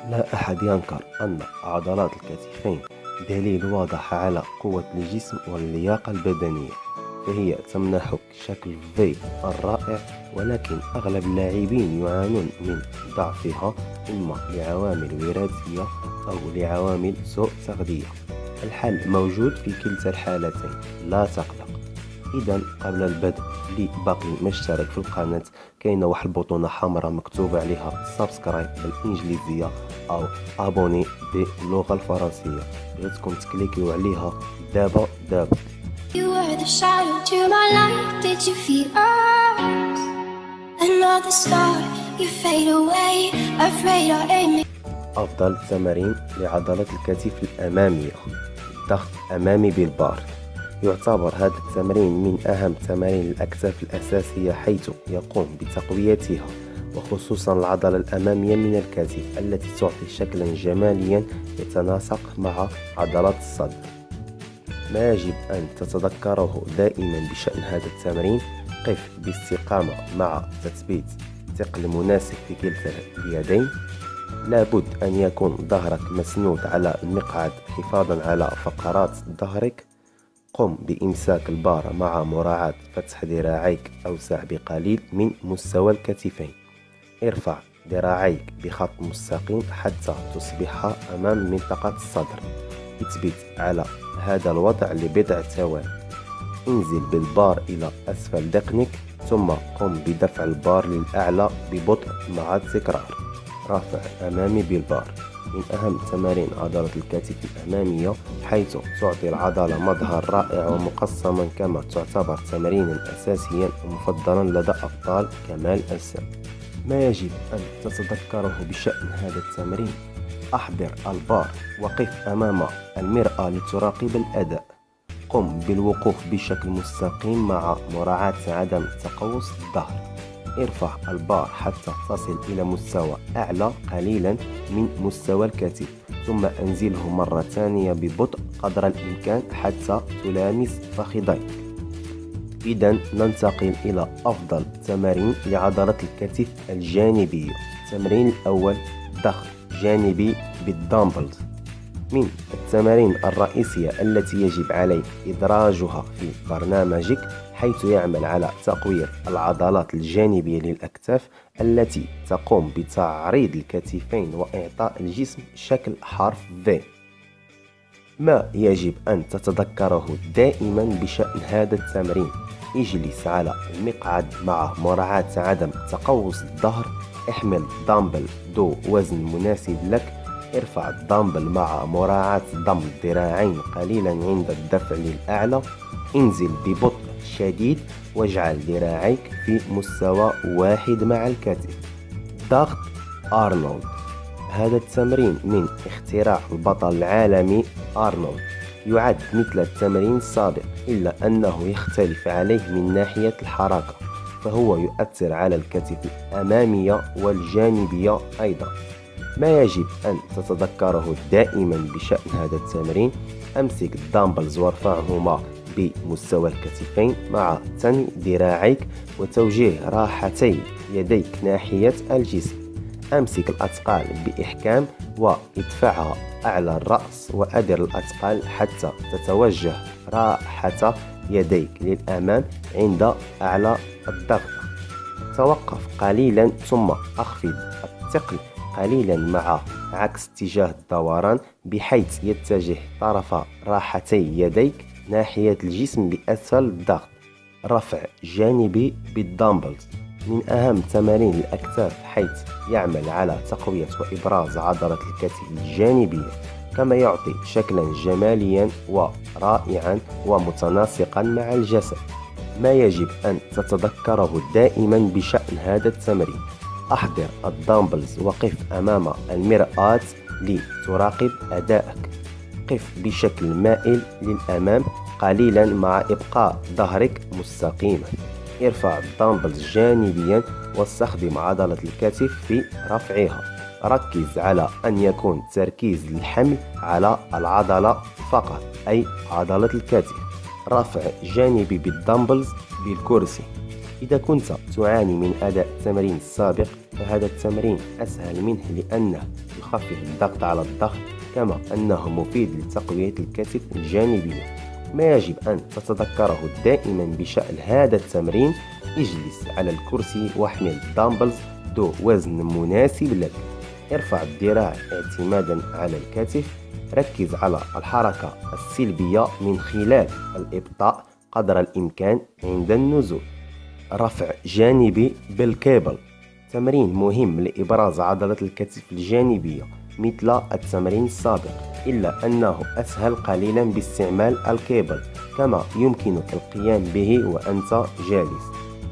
لا أحد ينكر أن عضلات الكتفين دليل واضح على قوة الجسم واللياقة البدنية، فهي تمنحك شكل في الرائع. ولكن أغلب اللاعبين يعانون من ضعفها، إما لعوامل وراثية أو لعوامل سوء تغذية. الحل موجود في كلتا الحالتين، لا تقلق. إذا قبل البدء اللي باقي ما اشترك في القناة، كاينة واحد البطونة حمراء مكتوب عليها سبسكرايب بالإنجليزية أو أبوني باللغة الفرنسية. بغيتكم تكليكيو عليها دابا دابا. You were the shadow to my light. Did you feel us? Another star, you fade away. Afraid I aim. أفضل التمارين لعضلة الكتف الأمامية: الضغط الأمامي بالبار. يعتبر هذا التمرين من أهم تمارين الأكتاف الأساسية، حيث يقوم بتقويتها وخصوصا العضلة الأمامية من الكتف، التي تعطي شكلا جماليا يتناسق مع عضلات الصدر. ما يجب أن تتذكره دائما بشأن هذا التمرين: قف باستقامة مع تثبيت ثقل مناسب في كلتا اليدين. لابد أن يكون ظهرك مسنود على المقعد حفاظا على فقرات ظهرك. قم بإمساك البار مع مراعاة فتح ذراعيك أوسع بقليل من مستوى الكتفين. ارفع ذراعيك بخط مستقيم حتى تصبح أمام منطقة الصدر. اثبت على هذا الوضع لبضع ثواني. انزل بالبار إلى أسفل ذقنك، ثم قم بدفع البار للأعلى ببطء مع التكرار. رفع أمامي بالبار من أهم تمارين عضلة الكتف الأمامية، حيث تعطي العضلة مظهر رائع ومقسما، كما تعتبر تمرينا أساسيا ومفضلا لدى أبطال كمال الأجسام. ما يجب أن تتذكره بشأن هذا التمرين: أحضر البار وقف أمام المرآة لتراقب الأداء. قم بالوقوف بشكل مستقيم مع مراعاة عدم تقوس الظهر. ارفع البار حتى تصل إلى مستوى أعلى قليلا من مستوى الكتف، ثم أنزله مرة ثانية ببطء قدر الإمكان حتى تلامس فخذيك. إذا ننتقل إلى أفضل تمارين لعضلة الكتف الجانبية. التمرين الأول: ضغط جانبي بالدمبلز. من التمارين الرئيسية التي يجب عليك إدراجها في برنامجك، حيث يعمل على تقوية العضلات الجانبية للأكتاف التي تقوم بتعريض الكتفين وإعطاء الجسم شكل حرف V. ما يجب أن تتذكره دائما بشأن هذا التمرين: اجلس على المقعد مع مراعاة عدم تقوس الظهر. احمل دمبل ذو وزن مناسب لك. ارفع الدمبل مع مراعاة ضم الذراعين قليلا عند الدفع للأعلى. انزل ببطء شديد واجعل ذراعيك في مستوى واحد مع الكتف. ضغط أرنولد. هذا التمرين من اختراع البطل العالمي أرنولد. يعد مثل التمرين السابق، إلا أنه يختلف عليه من ناحية الحركة، فهو يؤثر على الكتف الأمامية والجانبية أيضا. ما يجب أن تتذكره دائما بشأن هذا التمرين: أمسك الدمبلز وارفعهما بمستوى الكتفين مع ثني ذراعيك وتوجيه راحتي يديك ناحية الجسم. أمسك الأثقال بإحكام وادفعها أعلى الرأس، وأدر الأثقال حتى تتوجه راحة يديك للأمام عند أعلى الضغط. توقف قليلا ثم أخفض الثقل قليلا مع عكس اتجاه الدوران، بحيث يتجه طرف راحتي يديك ناحية الجسم بأسفل الضغط. رفع جانبي بالدمبلز من أهم تمارين الأكتاف، حيث يعمل على تقوية وإبراز عضلة الكتف الجانبية، كما يعطي شكلا جماليا ورائعا ومتناسقا مع الجسد. ما يجب أن تتذكره دائما بشأن هذا التمرين: أحضر الدمبلز وقف أمام المرآة لتراقب أدائك. قف بشكل مائل للأمام قليلا مع إبقاء ظهرك مستقيما. ارفع الدمبلز جانبيا واستخدم عضلة الكتف في رفعها. ركز على أن يكون تركيز الحمل على العضلة فقط، أي عضلة الكتف. رفع جانبي بالدمبلز بالكرسي. إذا كنت تعاني من أداء التمرين السابق فهذا التمرين أسهل منه لأنه يخفف الضغط على الظهر، كما أنه مفيد لتقوية الكتف الجانبية. ما يجب أن تتذكره دائما بشأن هذا التمرين: اجلس على الكرسي واحمل الدامبلز ذو وزن مناسب لك. ارفع الذراع اعتمادا على الكتف. ركز على الحركة السلبية من خلال الإبطاء قدر الإمكان عند النزول. رفع جانبي بالكيبل، تمرين مهم لإبراز عضلة الكتف الجانبية مثل التمرين السابق، إلا أنه أسهل قليلا باستعمال الكيبل، كما يمكنك القيام به وأنت جالس.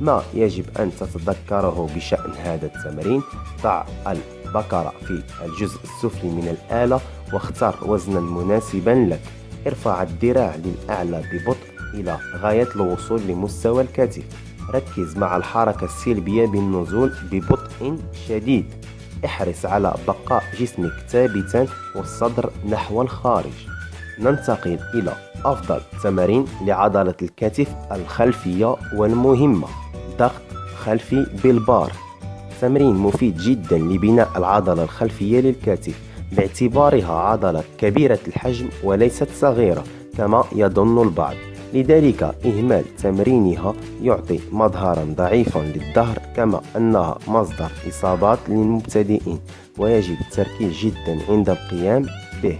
ما يجب أن تتذكره بشأن هذا التمرين: ضع البكرة في الجزء السفلي من الآلة واختر وزنا مناسبا لك. ارفع الذراع للأعلى ببطء إلى غاية الوصول لمستوى الكتف. ركز مع الحركة السلبية بالنزول ببطء شديد. احرص على بقاء جسمك ثابتا والصدر نحو الخارج. ننتقل إلى أفضل تمارين لعضلة الكتف الخلفية والمهمة: ضغط خلفي بالبار. تمرين مفيد جدا لبناء العضلة الخلفية للكتف باعتبارها عضلة كبيرة الحجم وليست صغيرة كما يظن البعض، لذلك إهمال تمرينها يعطي مظهرا ضعيفا للظهر، كما أنها مصدر إصابات للمبتدئين ويجب التركيز جدا عند القيام به.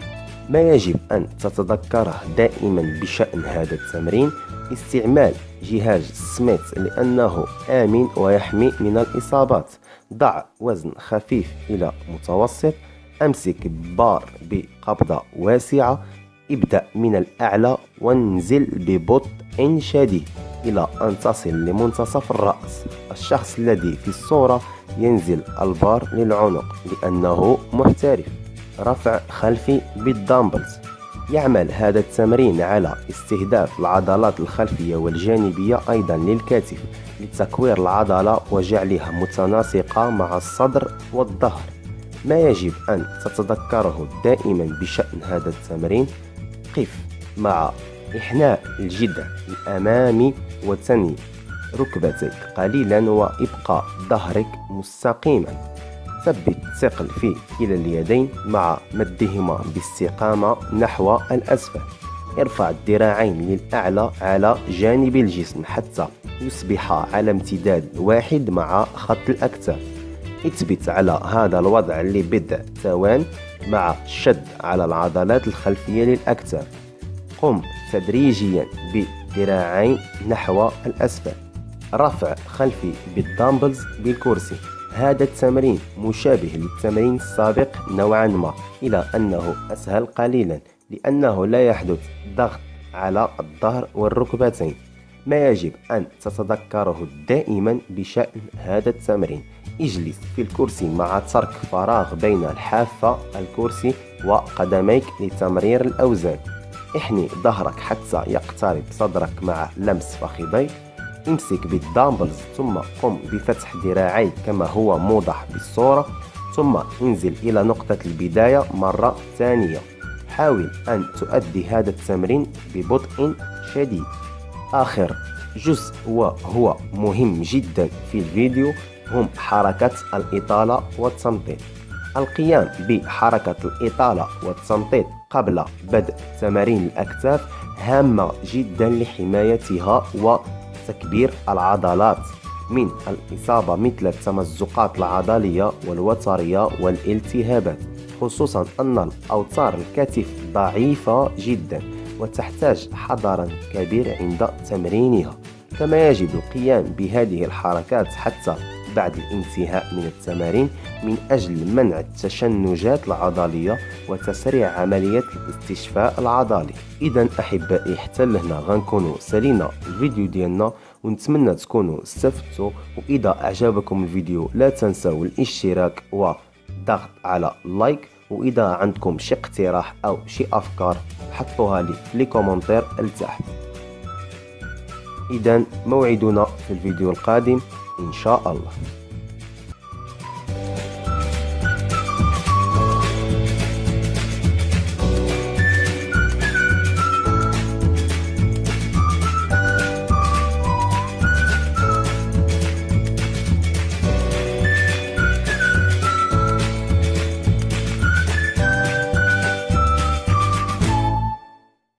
ما يجب أن تتذكره دائما بشأن هذا التمرين: استعمال جهاز سميث لأنه آمن ويحمي من الإصابات. ضع وزن خفيف إلى متوسط. أمسك بار بقبضة واسعة. ابدأ من الأعلى وانزل ببطء شديد إلى أن تصل لمنتصف الرأس. الشخص الذي في الصورة ينزل البار للعنق لأنه محترف. رفع خلفي بالدامبلز. يعمل هذا التمرين على استهداف العضلات الخلفية والجانبية أيضا للكتف لتكوير العضلة وجعلها متناسقة مع الصدر والظهر. ما يجب أن تتذكره دائما بشأن هذا التمرين: قف مع إحناء الجذع الأمامي وثني ركبتيك قليلا وابقى ظهرك مستقيما. ثبت الثقل في كلا اليدين مع مدهما باستقامة نحو الأسفل. ارفع الذراعين للأعلى على جانب الجسم حتى يصبحا على امتداد واحد مع خط الأكتاف. اثبت على هذا الوضع لبضع ثوان مع الشد على العضلات الخلفية للأكتاف. قم تدريجيا بالذراعين نحو الأسفل. رفع خلفي بالدامبلز بالكرسي. هذا التمرين مشابه للتمرين السابق نوعا ما، إلى أنه أسهل قليلا لأنه لا يحدث ضغط على الظهر والركبتين. ما يجب أن تتذكره دائما بشأن هذا التمرين: اجلس في الكرسي مع ترك فراغ بين الحافة الكرسي وقدميك لتمرير الأوزان. احني ظهرك حتى يقترب صدرك مع لمس فخذيك. امسك بالدامبلز ثم قم بفتح ذراعيك كما هو موضح بالصورة، ثم انزل إلى نقطة البداية مرة ثانية. حاول أن تؤدي هذا التمرين ببطء شديد. آخر جزء وهو مهم جدا في الفيديو هم حركة الإطالة والتمطيط. القيام بحركة الإطالة والتمطيط قبل بدء تمارين الأكتاف هامة جدا لحمايتها وتكبير العضلات من الإصابة مثل التمزقات العضلية والوترية والالتهابات، خصوصا أن الأوتار الكتف ضعيفة جدا وتحتاج حذرا كبير عند تمرينها. كما يجب القيام بهذه الحركات حتى بعد الانتهاء من التمارين من أجل منع التشنجات العضلية وتسريع عملية الاستشفاء العضلي. إذا أحبائي حتى لهنا غنكونوا سالينا الفيديو ديالنا، ونتمنى تكونوا استفدتوا. وإذا أعجبكم الفيديو لا تنسوا الاشتراك والضغط على اللايك، وإذا عندكم شي اقتراح أو شي أفكار حطوها لي في الكومنتير لتحت. إذا موعدنا في الفيديو القادم إن شاء الله.